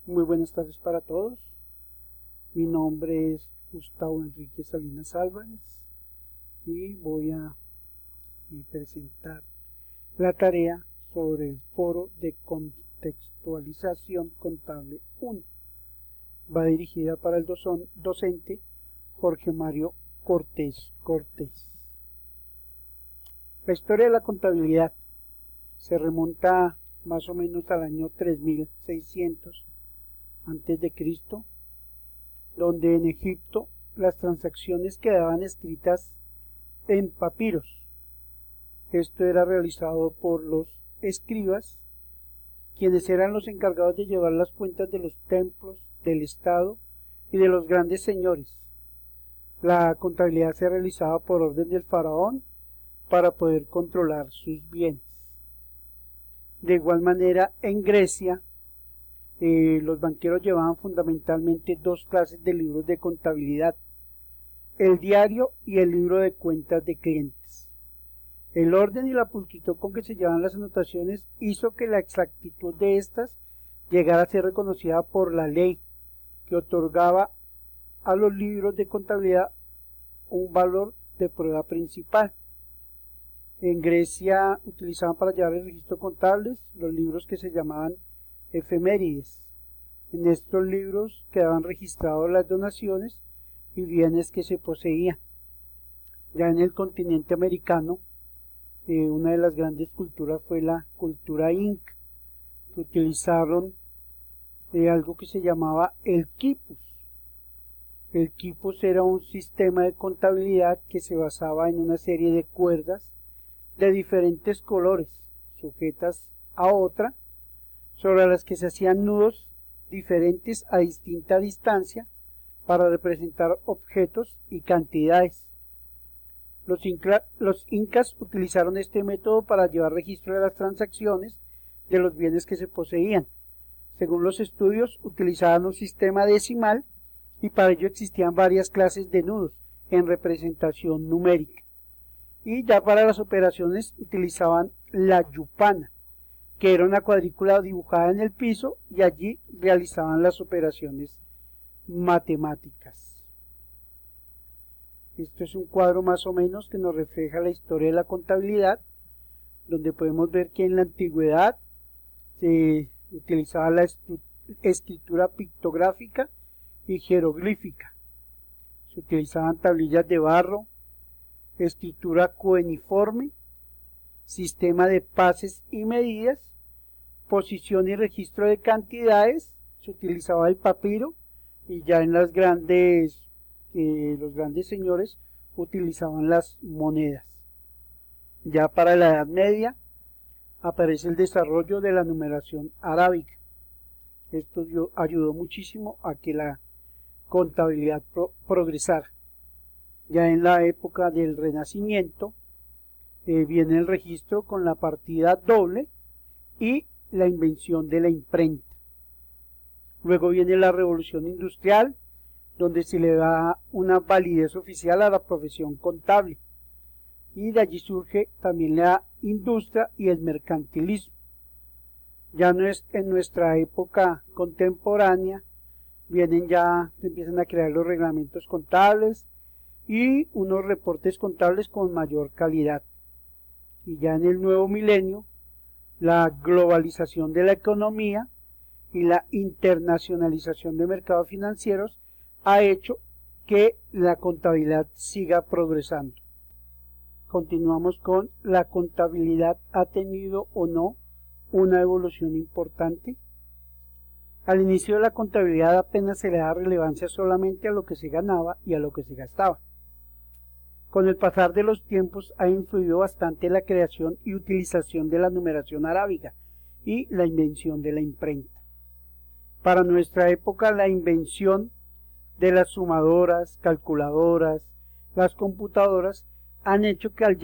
Muy buenas tardes para todos. Mi nombre es Gustavo Enrique Salinas Álvarez y voy a presentar la tarea sobre el foro de contextualización contable 1. Va dirigida para el docente Jorge Mario Cortés. La historia de la contabilidad se remonta más o menos al año 3600 antes de Cristo, donde en Egipto las transacciones quedaban escritas en papiros. Esto era realizado por los escribas, quienes eran los encargados de llevar las cuentas de los templos, del Estado y de los grandes señores. La contabilidad se realizaba por orden del faraón para poder controlar sus bienes. De igual manera, en Grecia, los banqueros llevaban fundamentalmente dos clases de libros de contabilidad: el diario y el libro de cuentas de clientes. El orden y la pulcritud con que se llevaban las anotaciones hizo que la exactitud de estas llegara a ser reconocida por la ley, que otorgaba a los libros de contabilidad un valor de prueba principal. En Grecia utilizaban para llevar el registro contable los libros que se llamaban efemérides. En estos libros quedaban registradas las donaciones y bienes que se poseían. Ya en el continente americano, una de las grandes culturas fue la cultura inca, que utilizaron algo que se llamaba el quipus. El quipus era un sistema de contabilidad que se basaba en una serie de cuerdas de diferentes colores, sujetas a otra, sobre las que se hacían nudos diferentes a distinta distancia para representar objetos y cantidades. Los incas utilizaron este método para llevar registro de las transacciones de los bienes que se poseían. Según los estudios, utilizaban un sistema decimal y para ello existían varias clases de nudos en representación numérica. Y ya para las operaciones utilizaban la yupana, que era una cuadrícula dibujada en el piso, y allí realizaban las operaciones matemáticas. Esto es un cuadro más o menos que nos refleja la historia de la contabilidad, donde podemos ver que en la antigüedad se utilizaba la escritura pictográfica y jeroglífica. Se utilizaban tablillas de barro, escritura coeniforme, sistema de pases y medidas, posición y registro de cantidades. Se utilizaba el papiro, y ya en los grandes señores utilizaban las monedas. Ya para la Edad Media aparece el desarrollo de la numeración arábica. Esto ayudó muchísimo a que la contabilidad progresara. Ya en la época del Renacimiento viene el registro con la partida doble y la invención de la imprenta. Luego viene la Revolución Industrial, donde se le da una validez oficial a la profesión contable, y de allí surge también la industria y el mercantilismo. Ya no es en nuestra época contemporánea, se empiezan a crear los reglamentos contables y unos reportes contables con mayor calidad. Y ya en el nuevo milenio, la globalización de la economía y la internacionalización de mercados financieros ha hecho que la contabilidad siga progresando. Continuamos con: ¿la contabilidad ha tenido o no una evolución importante? Al inicio de la contabilidad apenas se le da relevancia solamente a lo que se ganaba y a lo que se gastaba. Con el pasar de los tiempos ha influido bastante la creación y utilización de la numeración arábiga y la invención de la imprenta. Para nuestra época, la invención de las sumadoras, calculadoras, las computadoras han hecho que el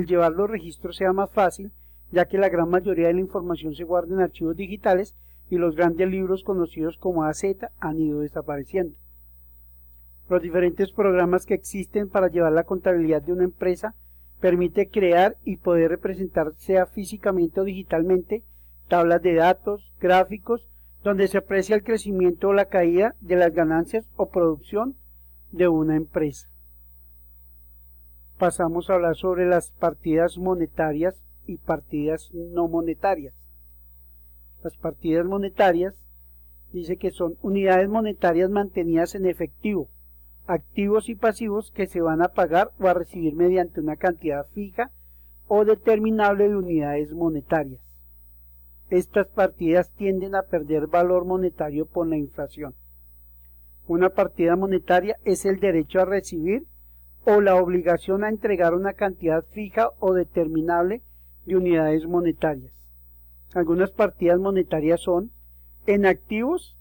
llevar los registros sea más fácil, ya que la gran mayoría de la información se guarda en archivos digitales y los grandes libros conocidos como AZ han ido desapareciendo. Los diferentes programas que existen para llevar la contabilidad de una empresa permite crear y poder representar, sea físicamente o digitalmente, tablas de datos, gráficos, donde se aprecia el crecimiento o la caída de las ganancias o producción de una empresa. Pasamos a hablar sobre las partidas monetarias y partidas no monetarias. Las partidas monetarias dice que son unidades monetarias mantenidas en efectivo, activos y pasivos que se van a pagar o a recibir mediante una cantidad fija o determinable de unidades monetarias. Estas partidas tienden a perder valor monetario por la inflación. Una partida monetaria es el derecho a recibir o la obligación a entregar una cantidad fija o determinable de unidades monetarias. Algunas partidas monetarias son en activos,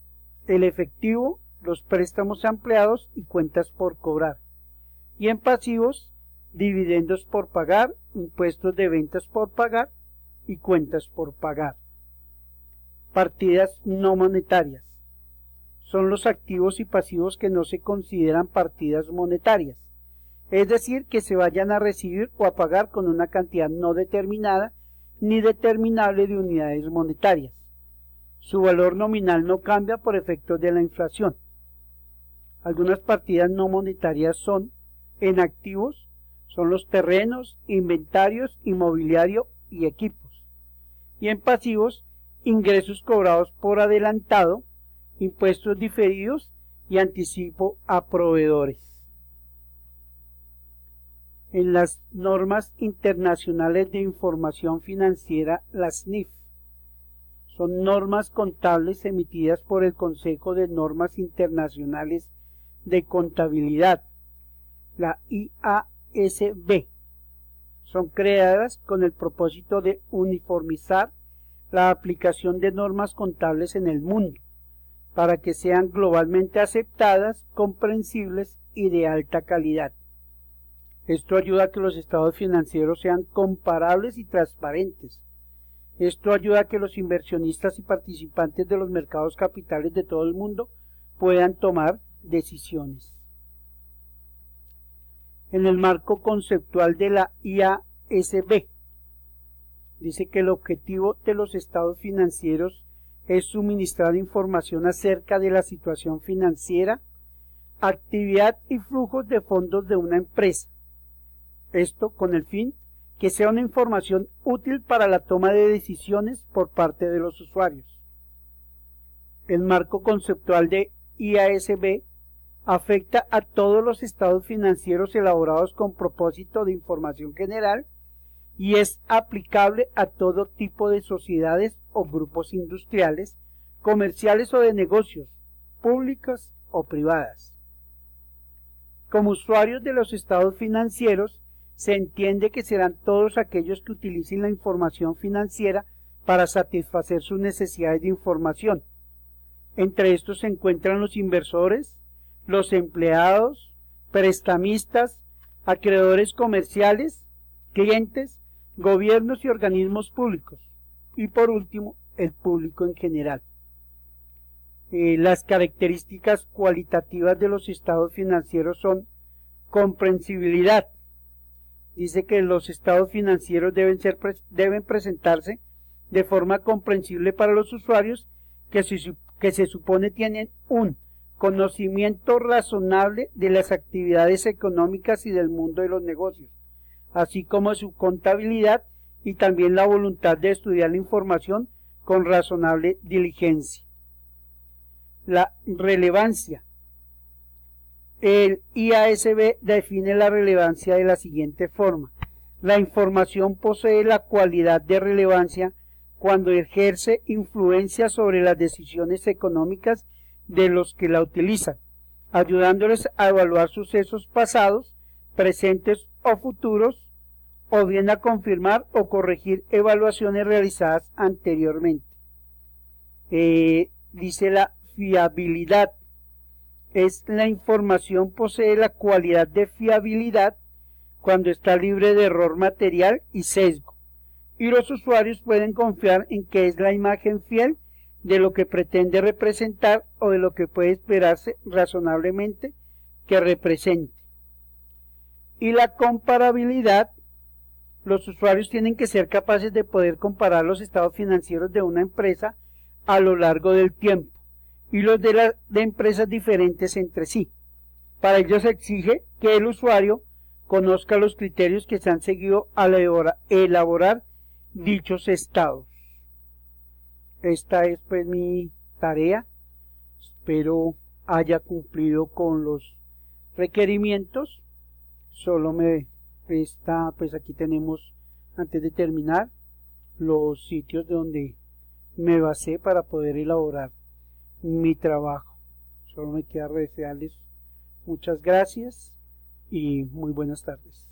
el efectivo, los préstamos ampliados y cuentas por cobrar. Y en pasivos, dividendos por pagar, impuestos de ventas por pagar y cuentas por pagar. Partidas no monetarias son los activos y pasivos que no se consideran partidas monetarias, es decir, que se vayan a recibir o a pagar con una cantidad no determinada ni determinable de unidades monetarias. Su valor nominal no cambia por efectos de la inflación. Algunas partidas no monetarias son en activos, son los terrenos, inventarios, inmobiliario y equipos. Y en pasivos, ingresos cobrados por adelantado, impuestos diferidos y anticipo a proveedores. En las normas internacionales de información financiera, las NIF, son normas contables emitidas por el Consejo de Normas Internacionales de Contabilidad, la IASB. Son creadas con el propósito de uniformizar la aplicación de normas contables en el mundo, para que sean globalmente aceptadas, comprensibles y de alta calidad. Esto ayuda a que los estados financieros sean comparables y transparentes. Esto ayuda a que los inversionistas y participantes de los mercados capitales de todo el mundo puedan tomar decisiones. En el marco conceptual de la IASB, dice que el objetivo de los estados financieros es suministrar información acerca de la situación financiera, actividad y flujos de fondos de una empresa. Esto con el fin que sea una información útil para la toma de decisiones por parte de los usuarios. El marco conceptual de IASB afecta a todos los estados financieros elaborados con propósito de información general y es aplicable a todo tipo de sociedades o grupos industriales, comerciales o de negocios, públicas o privadas. Como usuarios de los estados financieros, se entiende que serán todos aquellos que utilicen la información financiera para satisfacer sus necesidades de información. Entre estos se encuentran los inversores, los empleados, prestamistas, acreedores comerciales, clientes, gobiernos y organismos públicos, y por último, el público en general. Las características cualitativas de los estados financieros son comprensibilidad. Dice que los estados financieros deben presentarse de forma comprensible para los usuarios que se supone tienen un conocimiento razonable de las actividades económicas y del mundo de los negocios, así como su contabilidad y también la voluntad de estudiar la información con razonable diligencia. La relevancia. El IASB define la relevancia de la siguiente forma. La información posee la cualidad de relevancia cuando ejerce influencia sobre las decisiones económicas de los que la utilizan, ayudándoles a evaluar sucesos pasados, presentes o futuros, o bien a confirmar o corregir evaluaciones realizadas anteriormente. Dice la fiabilidad. La información posee la cualidad de fiabilidad cuando está libre de error material y sesgo, y los usuarios pueden confiar en que es la imagen fiel de lo que pretende representar o de lo que puede esperarse razonablemente que represente. Y la comparabilidad. Los usuarios tienen que ser capaces de poder comparar los estados financieros de una empresa a lo largo del tiempo y los de empresas diferentes entre sí. Para ello se exige que el usuario conozca los criterios que se han seguido al elaborar dichos estados. Esta es pues mi tarea. Espero haya cumplido con los requerimientos. Solo me resta, pues aquí tenemos, antes de terminar, los sitios donde me basé para poder elaborar mi trabajo. Solo me queda desearles muchas gracias y muy buenas tardes.